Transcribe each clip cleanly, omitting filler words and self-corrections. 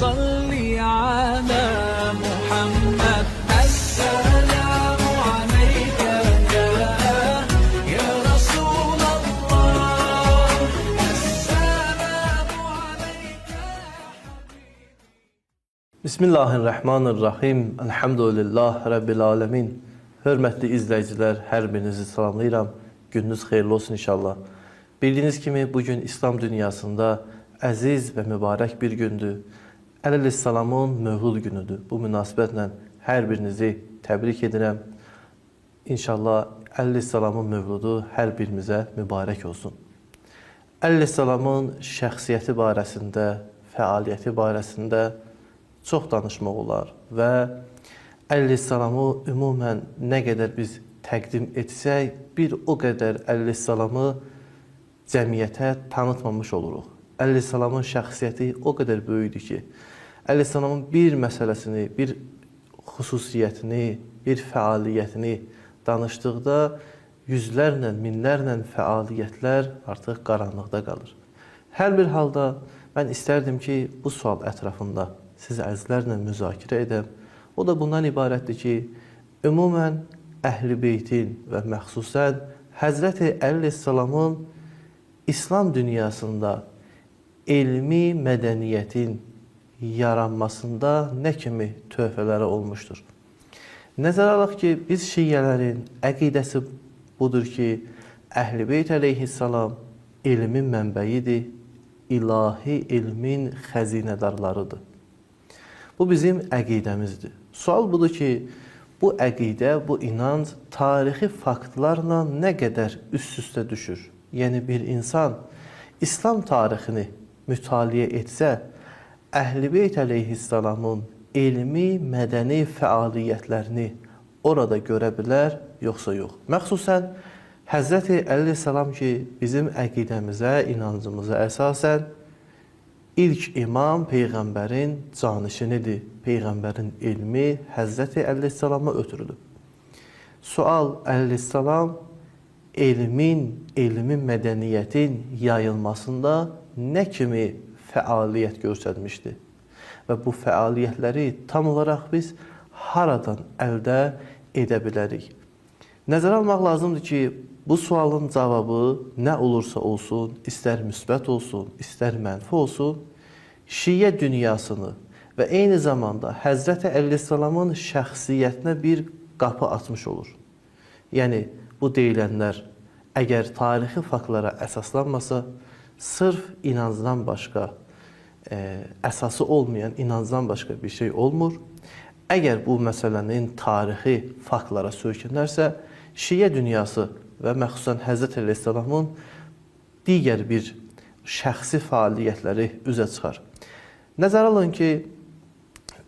صل على محمد السلام عليك يا رسول الله السلام عليك Bismillahirrahmanirrahim. Elhamdülillah Rabbil alemin. Hörmətli izləyicilər, hər birinizi salamlayıram. Gününüz xeyirli olsun inşallah. Bildiyiniz kimi bugün İslam dünyasında əziz və mübarək bir gündür. Əleyhissalamın mövlud günüdür. Bu münasibətlə hər birinizi təbrik edirəm. İnşallah Əleyhissalamın mövludu hər birimizə mübarək olsun. Əleyhissalamın şəxsiyyəti barəsində, fəaliyyəti barəsində çox danışmaq olar və Əleyhissalamı ümumən nə qədər biz təqdim etsək, bir o qədər Əleyhissalamı cəmiyyətə tanıtmamış oluruq. Əleyhissalamın şəxsiyyəti o qədər böyükdür ki, Əleyhissalamın bir məsələsini, bir xüsusiyyətini, bir fəaliyyətini danışdıqda yüzlərlə, minlərlə fəaliyyətlər artıq qaranlıqda qalır. Hər bir halda mən istərdim ki, bu sual ətrafında siz əzizlərlə müzakirə edəm. O da bundan ibarətdir ki, ümumən Əhl-i Beytin və məxsusən Həzrəti Əleyhissalamın İslam dünyasında elmi mədəniyyətin yaranmasında nə kimi töhfələri olmuşdur? Nəzərə alaq ki, biz şiyyələrin əqidəsi budur ki, Əhl-i Beyt əleyhissalam elmin mənbəyidir, ilahi elmin xəzinədarlarıdır. Bu bizim əqidəmizdir. Sual budur ki, bu əqidə, bu inanc tarixi faktlarla nə qədər üst-üstə düşür? Yəni bir insan İslam tarixini mütaliə etsə, Əhl-i Beyt əleyhissalamın elmi, mədəni fəaliyyətlərini orada görə bilər, yoxsa yox. Məxsusən Həzrəti Əleyhissalam ki, bizim əqidəmizə, inancımıza əsasən ilk imam Peyğəmbərin canişinidir. Peyğəmbərin elmi Həzrəti Əleyhissalama ötürülüb. Sual, Əleyhissalam elmin mədəniyyətin yayılmasında nə kimi fəaliyyət göstərmişdi? Və bu fəaliyyətləri tam olaraq biz haradan əldə edə bilərik? Nəzərə almaq lazımdır ki, bu sualın cavabı nə olursa olsun, istər müsbət olsun, istər mənfi olsun, şiyyə dünyasını və eyni zamanda Həzrəti Əleyhissalamın şəxsiyyətinə bir qapı açmış olur. Yəni, bu deyilənlər əgər tarixi faktlara əsaslanmasa, sırf inancdan başqa, əsası olmayan inancdan başqa bir şey olmur. Əgər bu məsələnin tarixi faktlara söykənərsə, şiyyə dünyası və məxsusən Həzrət Əleyhissalamın digər bir şəxsi fəaliyyətləri üzə çıxar. Nəzərə alın ki,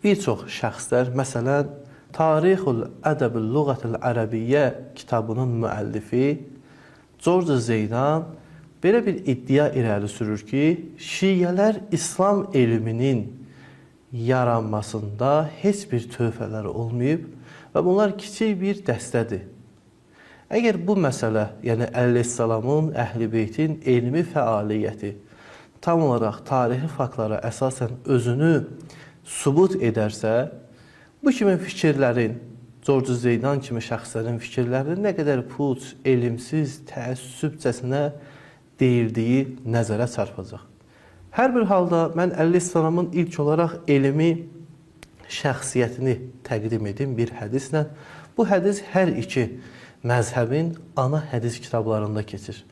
bir çox şəxslər, məsələn, Tarixul Ədəbül Lüğətil Ərəbiyyə kitabının müəllifi George Zeydan belə bir iddia irəli sürür ki, şiyyələr İslam elminin yaranmasında heç bir töhfələri olmayıb və bunlar kiçik bir dəstədir. Əgər bu məsələ, yəni Əleyhissalamın, Əhl-i Beytin elmi fəaliyyəti tam olaraq tarixi faktlara əsasən özünü sübut edərsə, bu kimi fikirlərin, George Zeydan kimi şəxslərin fikirlərinin nə qədər puç, elmsiz, təəssübcəsinə deyildiyi nəzərə çarpacaq. Hər bir halda mən Əleyhissalamın ilk olaraq elmi şəxsiyyətini təqdim edim bir hədislə. Bu hədis hər iki məzhəbin ana hədis kitablarında keçir.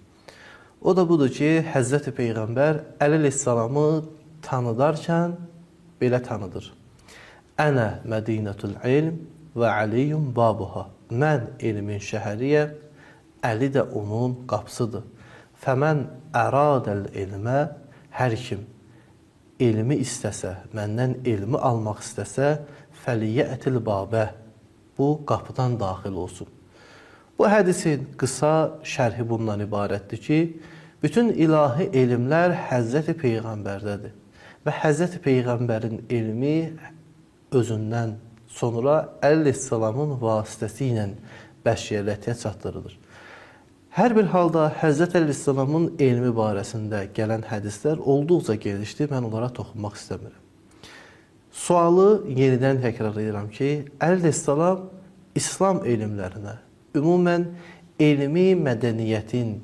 O da budur ki, Həzrəti Peyğəmbər Əleyhissalamı tanıdarkən belə tanıdır. Ənə Mədinətul ilm və Əliyyum babuha. Mən elmin şəhəriyəm, Əli də onun qapısıdır. Fəmən əradəl elmə, hər kim elmi istəsə, məndən elmi almaq istəsə, fəliyyətil babə, bu qapıdan daxil olsun. Bu hədisin qısa şərhi bundan ibarətdir ki, bütün ilahi elmlər Həzrəti Peyğəmbərdədir. Və Həzrəti Peyğəmbərin elmi özündən sonra Əleyhissalamın vasitəsi ilə bəşəriyyətə çatdırılır. Hər bir halda Həzrət Əleyhissalamın elmi barəsində gələn hədislər olduqca genişdir, mən onlara toxunmaq istəmirəm. Sualı yenidən təkrar edirəm ki, əleyhissalam İslam elmlərinə, ümumən elmi mədəniyyətin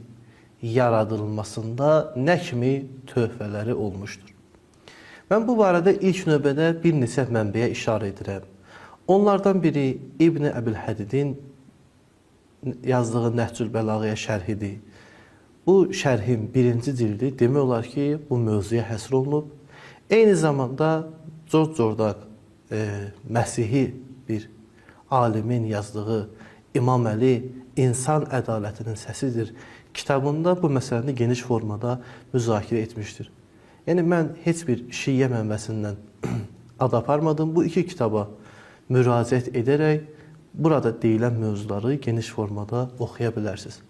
yaradılmasında nə kimi töhfələri olmuşdur? Mən bu barədə ilk növbədə bir neçə mənbəyə işarə edirəm. Onlardan biri İbn Əbülhədidin yazdığı Nəhcül Bəlağəyə şərhidir. Bu şərhin birinci cildi demək olar ki, bu mövzuya həsr olunub. Eyni zamanda George Jordan, Məsihi bir alimin yazdığı İmam Əli İnsan ədalətinin səsidir kitabında bu məsələni geniş formada müzakirə etmişdir. Yəni mən heç bir şiə mənbəsindən ad aparmadım. Bu iki kitaba müraciət edərək burada deyilən mövzuları geniş formada oxuya bilərsiniz.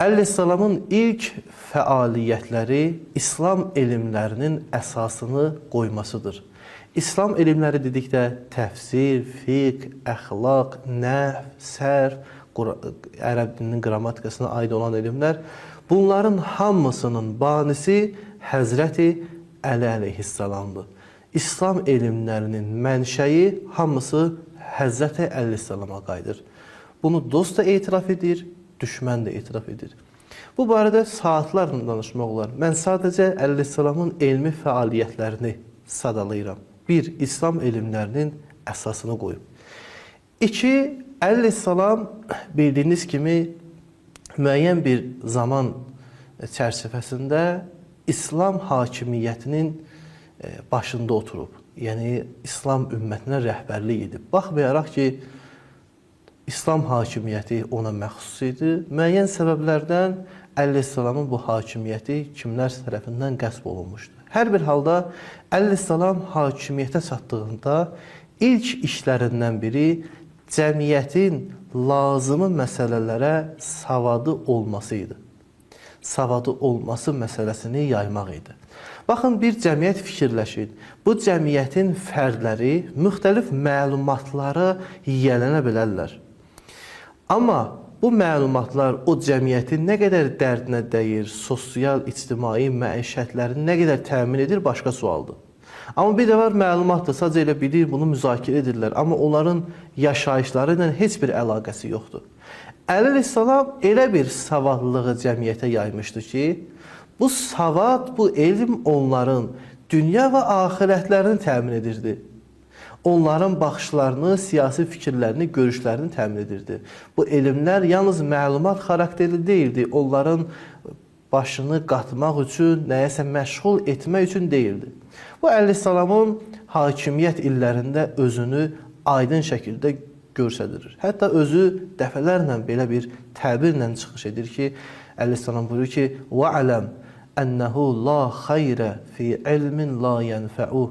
Əleyhissalamın ilk fəaliyyətləri İslam elmlərinin əsasını qoymasıdır. İslam elmləri dedikdə təfsir, fiqh, əxlaq, nəhv, sərf, ərəb dilinin qrammatikasına aid olan elmlər, bunların hamısının banisi Həzrəti Əli əleyhissalamdır. İslam elmlərinin mənşəyi hamısı Həzrəti Əli əleyhissalama qayıdır. Bunu dost da etiraf edir, düşmən də etiraf edir. Bu barədə saatlarla danışmaq olar. Mən sadəcə Əli əleyhissalamın elmi fəaliyyətlərini sadalayıram. Bir, İslam elmlərinin əsasını qoyub. İki, Əli əleyhissalam bildiyiniz kimi müəyyən bir zaman çərçivəsində İslam hakimiyyətinin başında oturub. Yəni, İslam ümmətinə rəhbərlik edib. Baxmayaraq ki, İslam hakimiyyəti ona məxsus idi. Müəyyən səbəblərdən Əli əleyhissalamın bu hakimiyyəti kimlər tərəfindən qəsb olunmuşdu. Hər bir halda Əli əleyhissalam hakimiyyətə çatdığında ilk işlərindən biri cəmiyyətin lazımı məsələlərə savadı olması idi. Savadı olması məsələsini yaymaq idi. Baxın, bir cəmiyyət fikirləşin. Bu cəmiyyətin fərdləri müxtəlif məlumatlara yiyələnə bilərlər. Amma bu məlumatlar o cəmiyyətin nə qədər dərdinə dəyir, sosial, ictimai məişətlərini nə qədər təmin edir, başqa sualdır. Amma bir də var, məlumatdır, sadəcə elə bilir, bunu müzakirə edirlər. Amma onların yaşayışları ilə heç bir əlaqəsi yoxdur. Əli əleyhissalam elə bir savadlılığı cəmiyyətə yaymışdı ki, bu savad, bu elm onların dünya və axirətlərini təmin edirdi. Onların baxışlarını, siyasi fikirlərini, görüşlərini təmin edirdi. Bu elmlər yalnız məlumat xarakterli deyildi. Onların başını qatmaq üçün, nəyəsə məşğul etmək üçün deyildi. Bu Əli əleyhissalamın hakimiyyət illərində özünü aydın şəkildə göstərir. Hətta özü dəfələrlə belə bir təbirlə çıxış edir ki, Əli əleyhissalam buyurur ki, وَعَلَمْ أَنَّهُ لَا خَيْرَ فِي عِلْمٍ لَا يَنْفَعُهُ.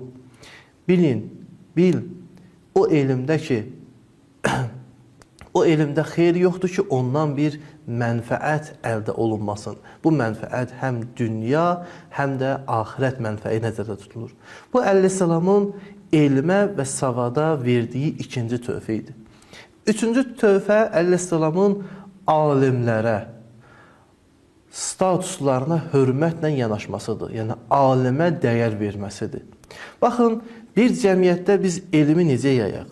Bilin, bil, o elmdə ki, o elmdə xeyir yoxdur ki, ondan bir mənfəət əldə olunmasın. Bu mənfəət həm dünya, həm də axirət mənfəyi nəzərdə tutulur. Bu Əli əleyhissalamın elmə və savada verdiyi ikinci töhfə idi. Üçüncü töhfə Əli əleyhissalamın alimlərə, statuslarına hörmətlə yanaşmasıdır. Yəni, alimə dəyər verməsidir. Baxın, bir cəmiyyətdə biz elmi necə yayaq?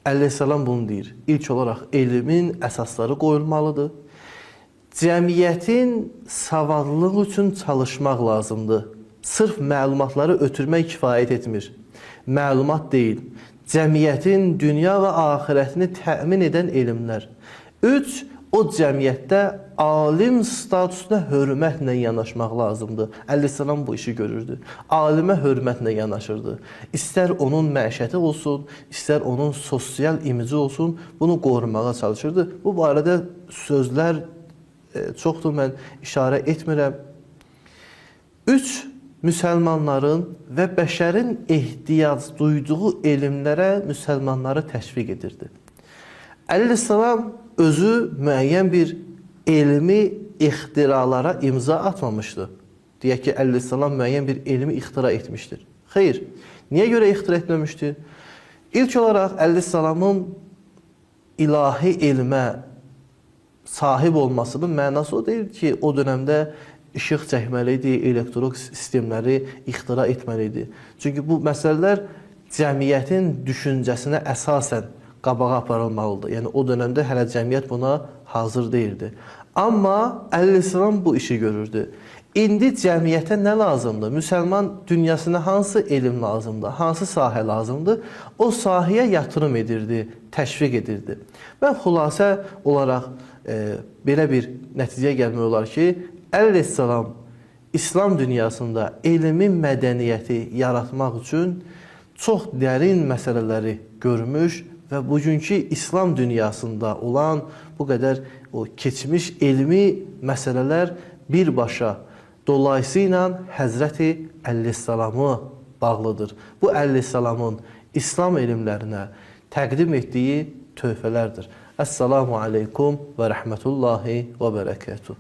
Əli əleyhissalam bunu deyir. İlk olaraq elmin əsasları qoyulmalıdır. Cəmiyyətin savadlılığı üçün çalışmaq lazımdır. Sırf məlumatları ötürmək kifayət etmir. Məlumat deyil. Cəmiyyətin dünya və axirətini təmin edən elmlər. 3. O cəmiyyətdə alim statusuna hörmətlə yanaşmaq lazımdır. Əli əleyhissalam bu işi görürdü. Alimə hörmətlə yanaşırdı. İstər onun məişəti olsun, istər onun sosial imici olsun, bunu qorumağa çalışırdı. Bu barədə sözlər çoxdur, mən işarə etmirəm. 3. Müsəlmanların və bəşərin ehtiyac duyduğu elmlərə müsəlmanları təşviq edirdi. Əli əleyhissalam özü müəyyən bir elmi ixtiralara imza atmamışdı. Deyək ki, Əli əleyhissalam müəyyən bir elmi ixtira etmişdir. Xeyr, niyə görə ixtira etməmişdir? İlk olaraq Əli əleyhissalamın ilahi elmə sahib olmasının mənası o deyil ki, o dönəmdə işıq çəkməli idi, elektrik sistemləri ixtira etməli idi. Çünki bu məsələlər cəmiyyətin düşüncəsinə əsasən qabağa aparılmalıdır. Yəni o dövrdə hələ cəmiyyət buna hazır deyildi. Amma Əleyhisselam bu işi görürdü. İndi cəmiyyətə nə lazımdır? Müsəlman dünyasına hansı elm lazımdır? Hansı sahə lazımdır? O sahəyə yatırım edirdi, təşviq edirdi. Mən xülasə olaraq belə bir nəticəyə gəlmək olar ki, Əleyhisselam İslam dünyasında elmi mədəniyyəti yaratmaq üçün çox dərin məsələləri görmüş və bugünkü İslam dünyasında olan bu qədər o keçmiş elmi məsələlər birbaşa dolayısıyla Həzrəti Əleyhisselamı bağlıdır. Bu Əleyhisselamın İslam elmlərinə təqdim etdiyi töhfələrdir. Əssalamu aleykum və rəhmətullahi və bərəkətuh.